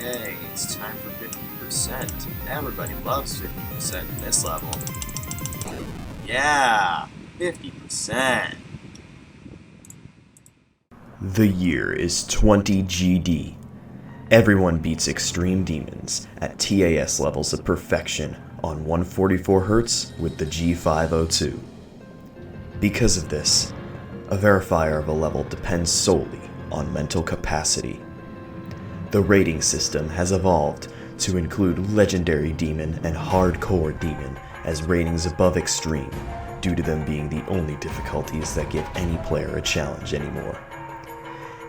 Okay, it's time for 50%. Everybody loves 50% in this level. Yeah, 50%. The year is 20 GD. Everyone beats extreme demons at TAS levels of perfection on 144 Hz with the G502. Because of this, a verifier of a level depends solely on mental capacity. The rating system has evolved to include Legendary Demon and Hardcore Demon as ratings above Extreme, due to them being the only difficulties that give any player a challenge anymore.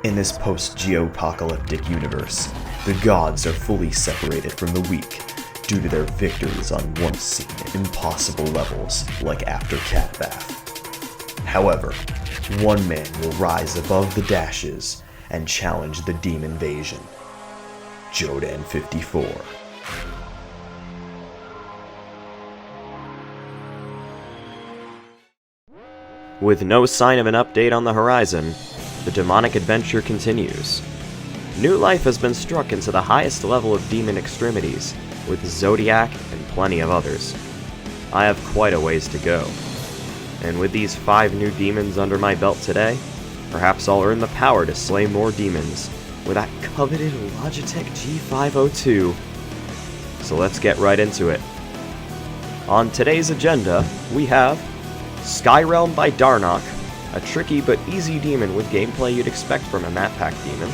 In this post-geopocalyptic universe, the gods are fully separated from the weak due to their victories on once-seen impossible levels like after Cat Bath. However, one man will rise above the dashes and challenge the Demonvasion. Jodan 54. With no sign of an update on the horizon, the demonic adventure continues. New life has been struck into the highest level of demon extremities, with Zodiac and plenty of others. I have quite a ways to go. And with these 5 new demons under my belt today, perhaps I'll earn the power to slay more demons with that coveted Logitech G502. So let's get right into it. On today's agenda, we have Skyrealm by Darnock, a tricky but easy demon with gameplay you'd expect from a map pack demon.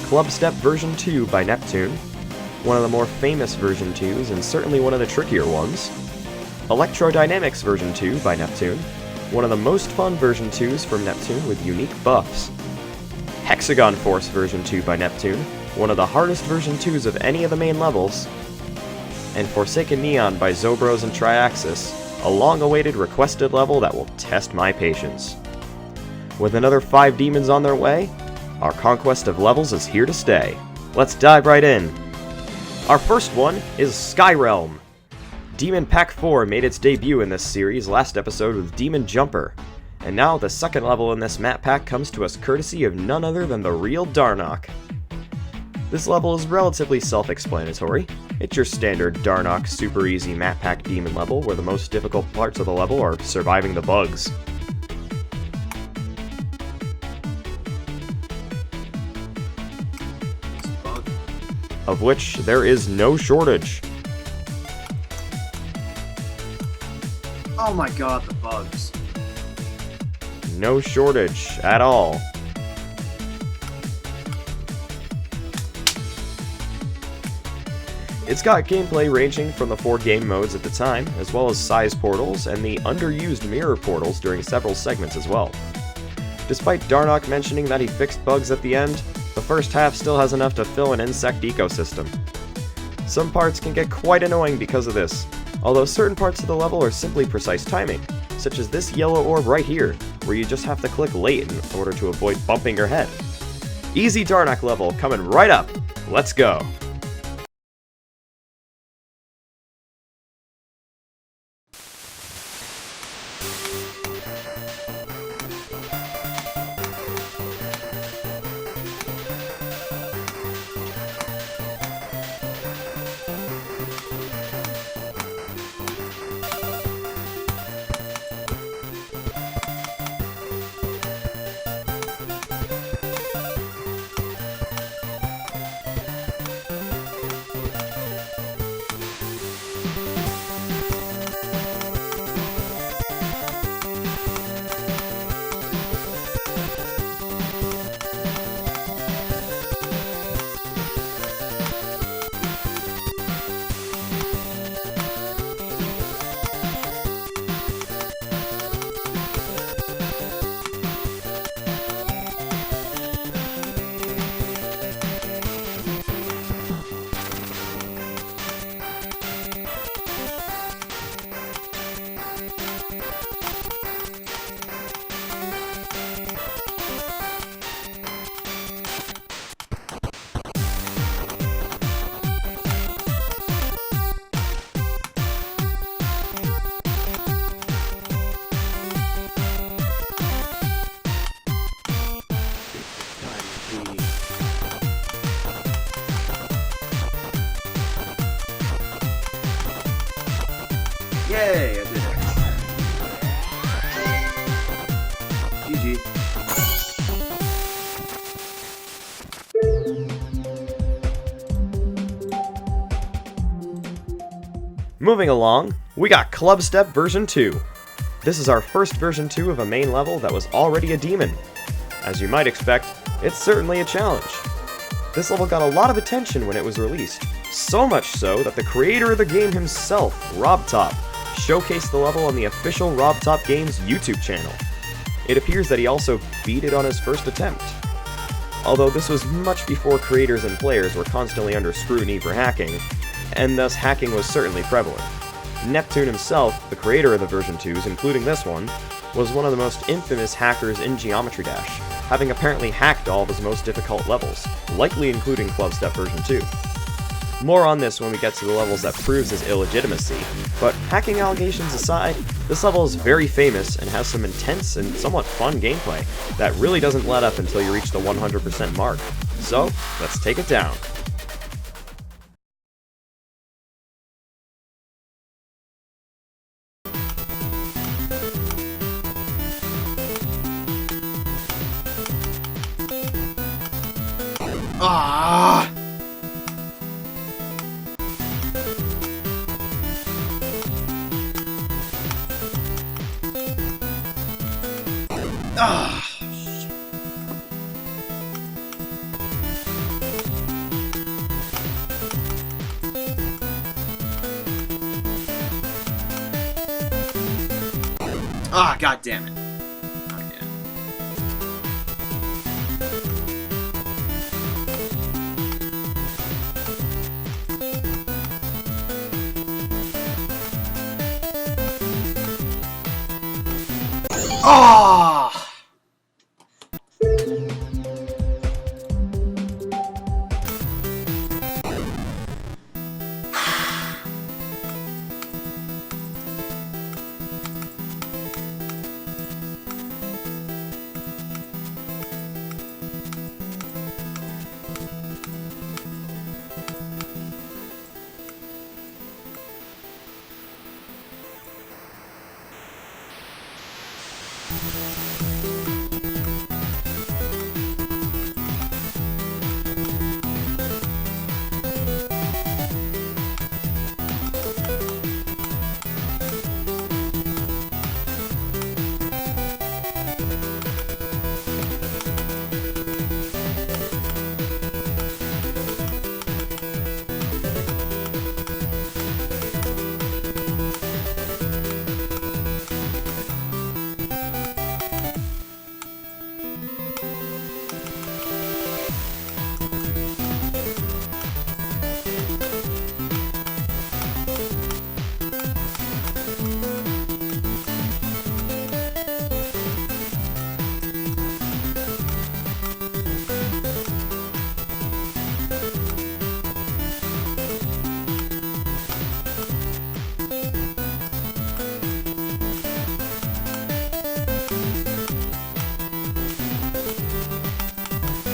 Clubstep version 2 by Neptune, one of the more famous version 2s and certainly one of the trickier ones. Electrodynamix version 2 by Neptune, one of the most fun version 2s from Neptune with unique buffs. Hexagon Force version 2 by Neptune, one of the hardest version 2s of any of the main levels. And Forsaken Neon by Zobros and Triaxis, a long-awaited requested level that will test my patience. With another 5 demons on their way, our conquest of levels is here to stay. Let's dive right in. Our first one is Skyrealm. Demon Pack 4 made its debut in this series last episode with Demon Jumper, and now the second level in this map pack comes to us courtesy of none other than the real Darnock. This level is relatively self-explanatory. It's your standard Darnock super easy map pack demon level where the most difficult parts of the level are surviving the bugs. Of which there is no shortage. Oh my god, the bugs. No shortage at all. It's got gameplay ranging from the 4 game modes at the time, as well as size portals and the underused mirror portals during several segments as well. Despite Darnock mentioning that he fixed bugs at the end, the first half still has enough to fill an insect ecosystem. Some parts can get quite annoying because of this, although certain parts of the level are simply precise timing, such as this yellow orb right here, where you just have to click late in order to avoid bumping your head. Easy Darnock level coming right up. Let's go. Yay, I did it. GG. Moving along, we got Clubstep version 2. This is our first version 2 of a main level that was already a demon. As you might expect, it's certainly a challenge. This level got a lot of attention when it was released, so much so that the creator of the game himself, RobTop, showcased the level on the official RobTop Games YouTube channel. It appears that he also beat it on his first attempt. Although this was much before creators and players were constantly under scrutiny for hacking, and thus hacking was certainly prevalent. Neptune himself, the creator of the version 2s, including this one, was one of the most infamous hackers in Geometry Dash, having apparently hacked all of his most difficult levels, likely including Clubstep version 2. More on this when we get to the levels that proves his illegitimacy, but hacking allegations aside, this level is very famous and has some intense and somewhat fun gameplay that really doesn't let up until you reach the 100% mark. So, let's take it down. Ah! Ah! Ah, god damn it. Again. Ah!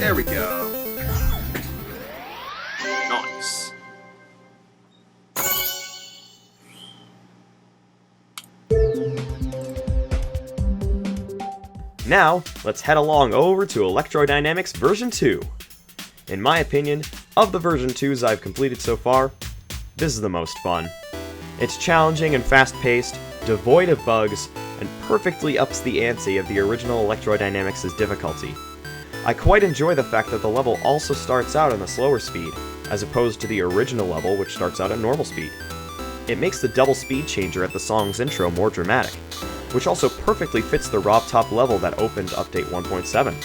There we go. Nice. Now, let's head along over to Electrodynamix version 2. In my opinion, of the version 2s I've completed so far, this is the most fun. It's challenging and fast-paced, devoid of bugs, and perfectly ups the ante of the original Electrodynamix's difficulty. I quite enjoy the fact that the level also starts out on a slower speed, as opposed to the original level which starts out at normal speed. It makes the double speed changer at the song's intro more dramatic, which also perfectly fits the RobTop level that opened Update 1.7.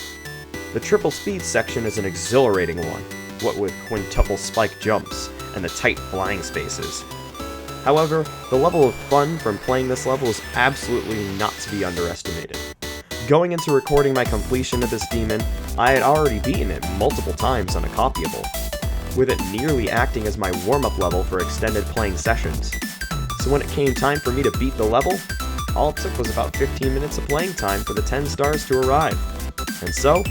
The triple speed section is an exhilarating one, what with quintuple spike jumps and the tight flying spaces. However, the level of fun from playing this level is absolutely not to be underestimated. Going into recording my completion of this demon, I had already beaten it multiple times on a copyable, with it nearly acting as my warm-up level for extended playing sessions. So when it came time for me to beat the level, all it took was about 15 minutes of playing time for the 10 stars to arrive. And so,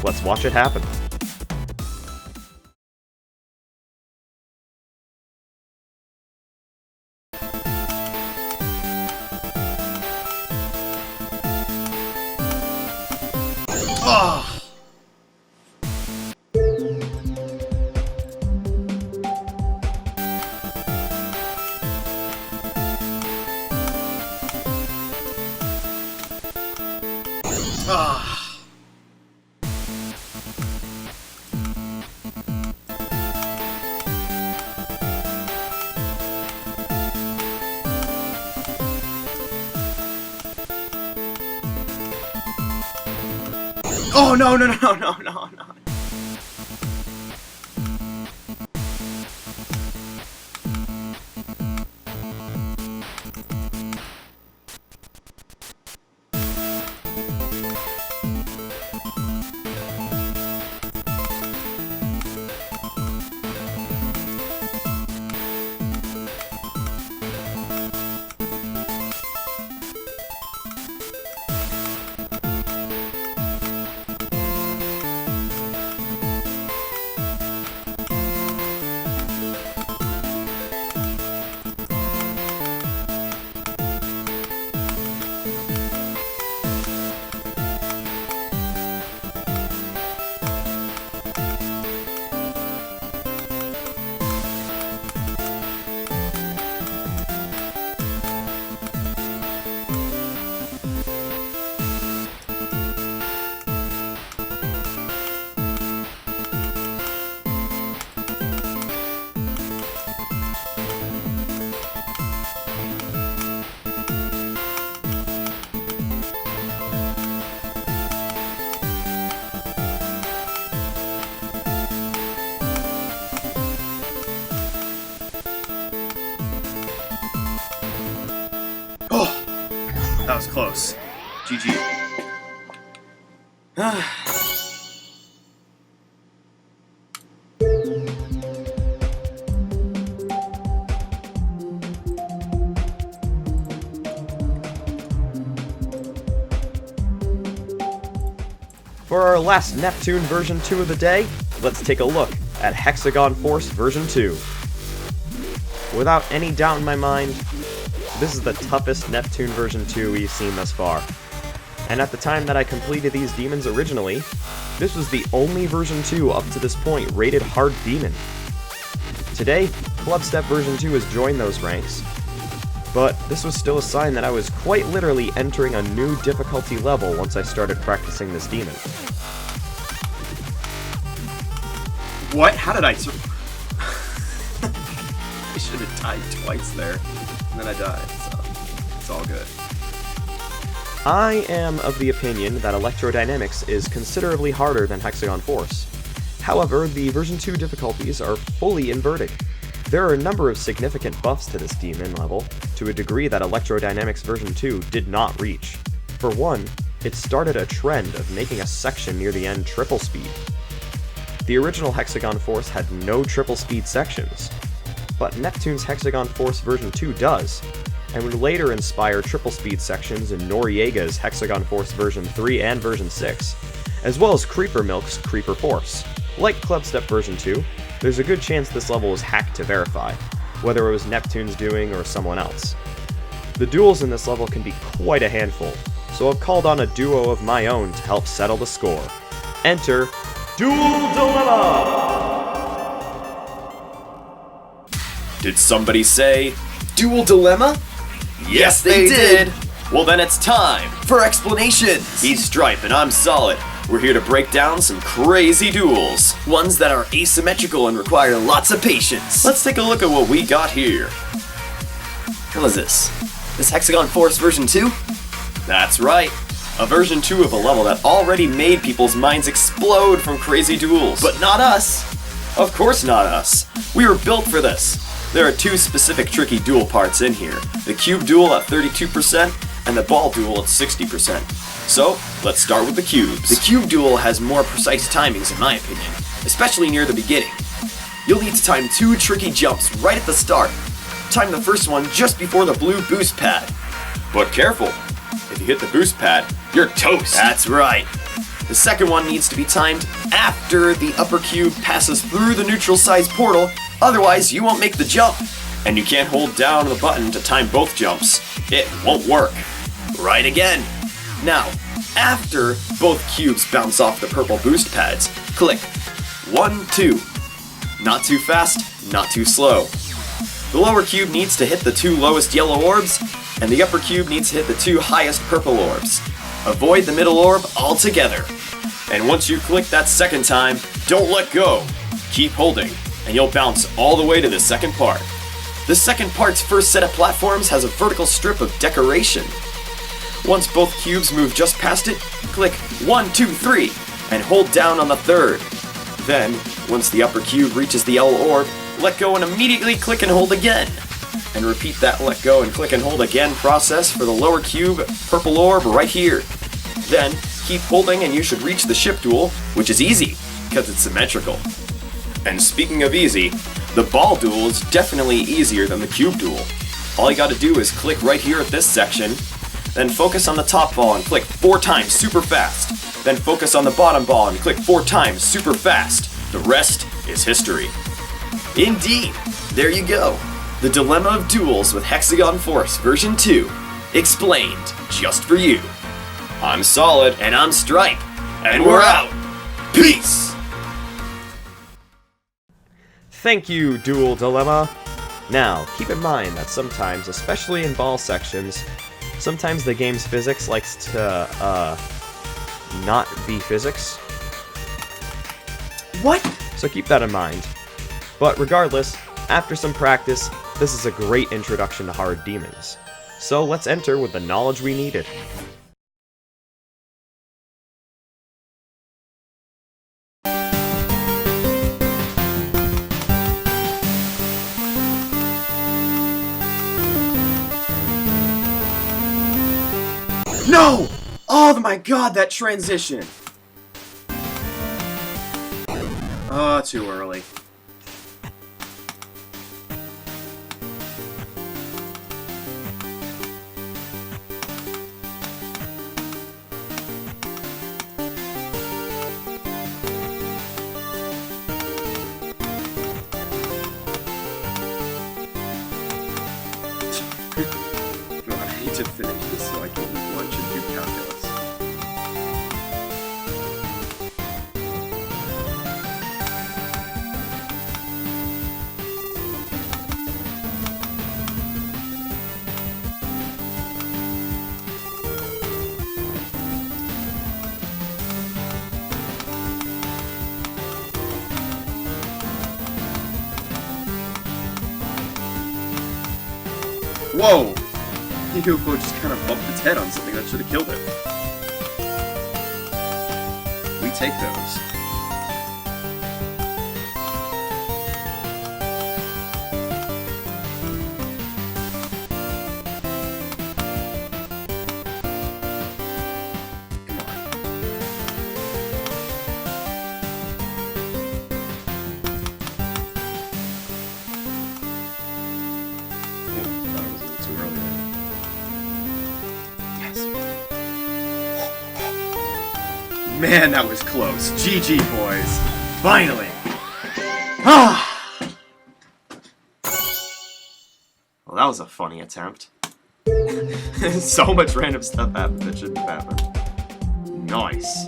let's watch it happen. Oh, no, no, no, no, no, no. That was close. GG. For our last Neptune version 2 of the day, let's take a look at Hexagon Force version 2. Without any doubt in my mind, this is the toughest Neptune version 2 we've seen thus far. And at the time that I completed these demons originally, this was the only version 2 up to this point rated hard demon. Today, Clubstep version 2 has joined those ranks, but this was still a sign that I was quite literally entering a new difficulty level once I started practicing this demon. What? How did I... I should have died twice there, and then I died, so it's all good. I am of the opinion that Electrodynamix is considerably harder than Hexagon Force. However, the version 2 difficulties are fully inverted. There are a number of significant buffs to this demon level, to a degree that Electrodynamix version 2 did not reach. For one, it started a trend of making a section near the end triple speed. The original Hexagon Force had no triple speed sections, but Neptune's Hexagon Force version 2 does, and would later inspire triple speed sections in Noriega's Hexagon Force version 3 and version 6, as well as Creeper Milk's Creeper Force. Like Clubstep version 2, there's a good chance this level was hacked to verify, whether it was Neptune's doing or someone else. The duels in this level can be quite a handful, so I've called on a duo of my own to help settle the score. Enter Dual Dilemma! Did somebody say Dual Dilemma? Yes, they did! Well then it's time for explanations! He's Stripe and I'm Solid. We're here to break down some crazy duels. Ones that are asymmetrical and require lots of patience. Let's take a look at what we got here. What is this? This Hexagon Force version 2? That's right. A version 2 of a level that already made people's minds explode from crazy duels. But not us! Of course not us. We were built for this. There are two specific tricky duel parts in here. The cube duel at 32% and the ball duel at 60%. So, let's start with the cubes. The cube duel has more precise timings in my opinion, especially near the beginning. You'll need to time two tricky jumps right at the start. Time the first one just before the blue boost pad. But careful, if you hit the boost pad, you're toast. That's right. The second one needs to be timed after the upper cube passes through the neutral size portal, otherwise you won't make the jump. And you can't hold down the button to time both jumps. It won't work. Right again. Now, after both cubes bounce off the purple boost pads, click 1, 2. Not too fast, not too slow. The lower cube needs to hit the two lowest yellow orbs, and the upper cube needs to hit the two highest purple orbs. Avoid the middle orb altogether. And once you click that second time, don't let go. Keep holding, and you'll bounce all the way to the second part. The second part's first set of platforms has a vertical strip of decoration. Once both cubes move just past it, click 1, 2, 3, and hold down on the third. Then, once the upper cube reaches the L orb, let go and immediately click and hold again. And repeat that let go and click and hold again process for the lower cube purple orb right here. Then, keep holding and you should reach the ship duel, which is easy, because it's symmetrical. And speaking of easy, the ball duel is definitely easier than the cube duel. All you gotta do is click right here at this section, then focus on the top ball and click 4 times super fast. Then focus on the bottom ball and click 4 times super fast. The rest is history. Indeed, there you go. The Dilemma of Duels with Hexagon Force version 2, explained just for you. I'm Solid, and I'm Stripe, and we're out. Peace! Thank you, Dual Dilemma. Now, keep in mind that sometimes, especially in ball sections, sometimes the game's physics likes to, not be physics. What? So keep that in mind. But regardless, after some practice, this is a great introduction to hard demons. So let's enter with the knowledge we needed. No! Oh my god, that transition! Oh, too early. God, I hate to finish this so I can eat lunch and do calculus. Whoa! Geopocalypse just kind of bumped its head on something that should have killed it. We take those. Come on. Thought it was a little too early there. Man, that was close. GG, boys. Finally. Ah. Well, that was a funny attempt. So much random stuff happened that shouldn't have happened. Nice.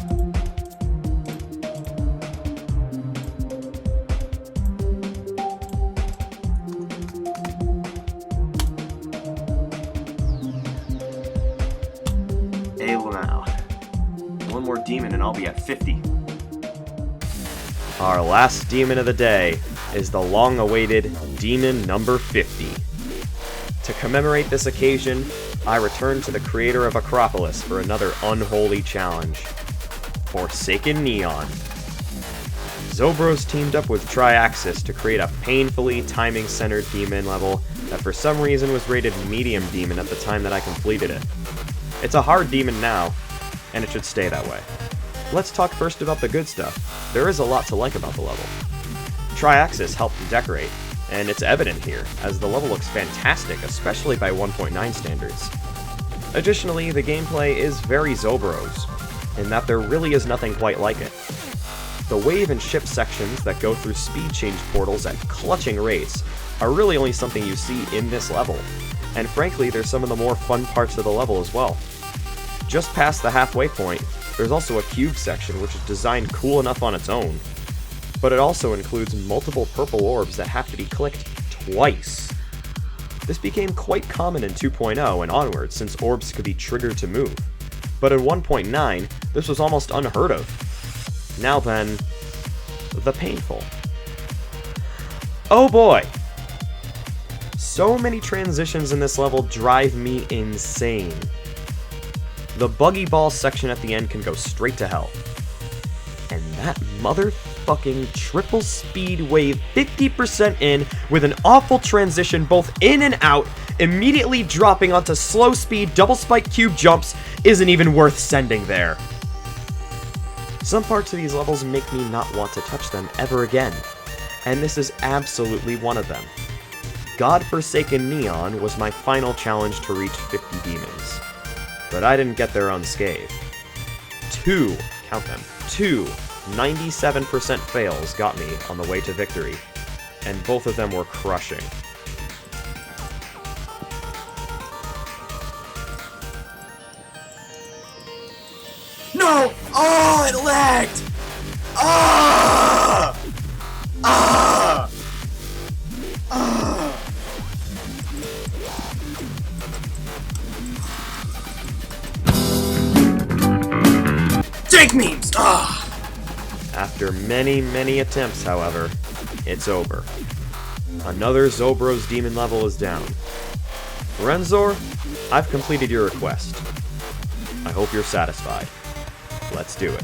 Now. One more demon and I'll be at 50. Our last demon of the day is the long-awaited Demon number 50. To commemorate this occasion, I return to the creator of Acropolis for another unholy challenge. Forsaken Neon. Zobros teamed up with Triaxis to create a painfully timing-centered demon level that for some reason was rated medium demon at the time that I completed it. It's a hard demon now, and it should stay that way. Let's talk first about the good stuff. There is a lot to like about the level. Triaxis helped decorate, and it's evident here, as the level looks fantastic, especially by 1.9 standards. Additionally, the gameplay is very Zobros, in that there really is nothing quite like it. The wave and ship sections that go through speed change portals at clutching rates are really only something you see in this level, and frankly, there's some of the more fun parts of the level as well. Just past the halfway point, there's also a cube section which is designed cool enough on its own, but it also includes multiple purple orbs that have to be clicked twice. This became quite common in 2.0 and onwards since orbs could be triggered to move, but in 1.9, this was almost unheard of. Now then, the painful. Oh boy! So many transitions in this level drive me insane. The buggy ball section at the end can go straight to hell. motherfucking triple speed wave 50% in with an awful transition both in and out, immediately dropping onto slow speed double spike cube jumps isn't even worth sending there. Some parts of these levels make me not want to touch them ever again, and this is absolutely one of them. Godforsaken Neon was my final challenge to reach 50 demons, but I didn't get there unscathed. Count them, 97% fails got me on the way to victory, and both of them were crushing. No! Oh, it lagged! Ah! Ah! Ah! Dank memes! Ah! After many attempts, however, it's over. Another Zobro's demon level is down. Renzor, I've completed your request. I hope you're satisfied. Let's do it.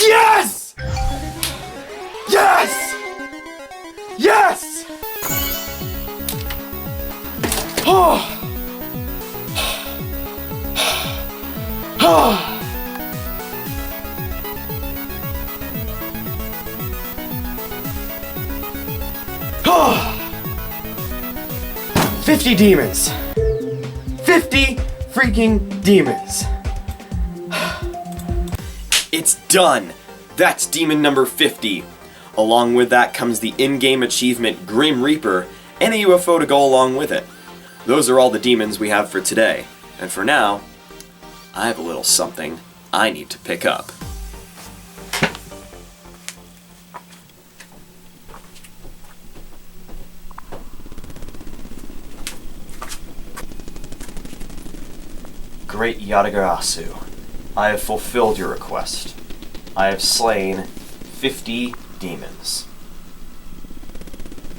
Yes! Yes! Yes! Oh! Oh! 50 demons! 50 freaking demons! It's done! That's demon number 50. Along with that comes the in-game achievement Grim Reaper and a UFO to go along with it. Those are all the demons we have for today. And for now, I have a little something I need to pick up. Great Yatagarasu, I have fulfilled your request. I have slain 50 demons.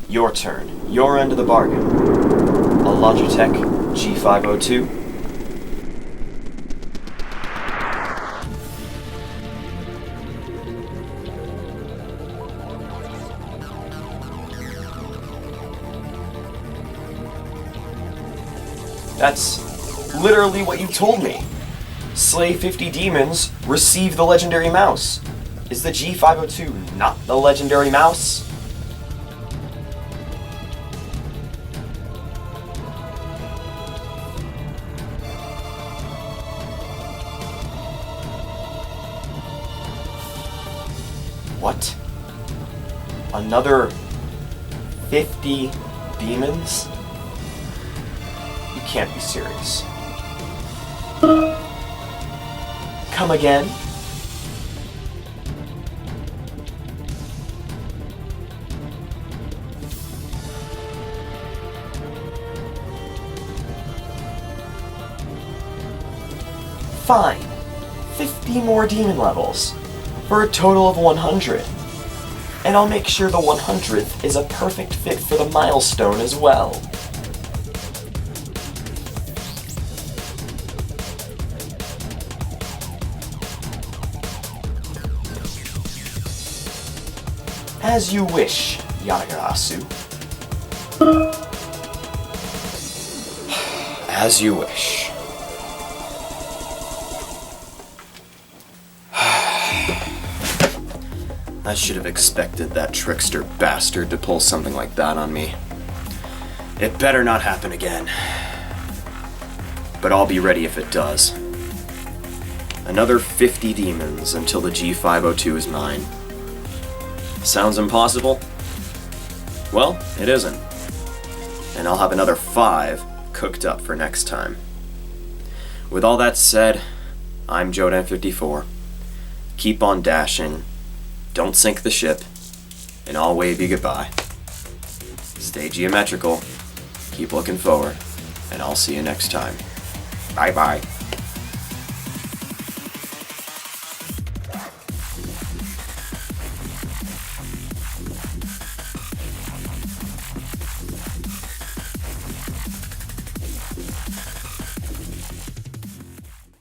Your turn. Your end of the bargain. A Logitech G502. That's literally what you told me. Slay 50 demons, receive the legendary mouse. Is the G502 not the legendary mouse? What? Another 50 demons? You can't be serious. Come again? Fine. 50 more demon levels, for a total of 100. And I'll make sure the 100th is a perfect fit for the milestone as well. As you wish, Yanagarasu. As you wish. I should have expected that trickster bastard to pull something like that on me. It better not happen again. But I'll be ready if it does. Another 50 demons until the G502 is mine. Sounds impossible? Well, it isn't. And I'll have another 5 cooked up for next time. With all that said, I'm Jodan54. Keep on dashing, don't sink the ship, and I'll wave you goodbye. Stay geometrical, keep looking forward, and I'll see you next time. Bye-bye.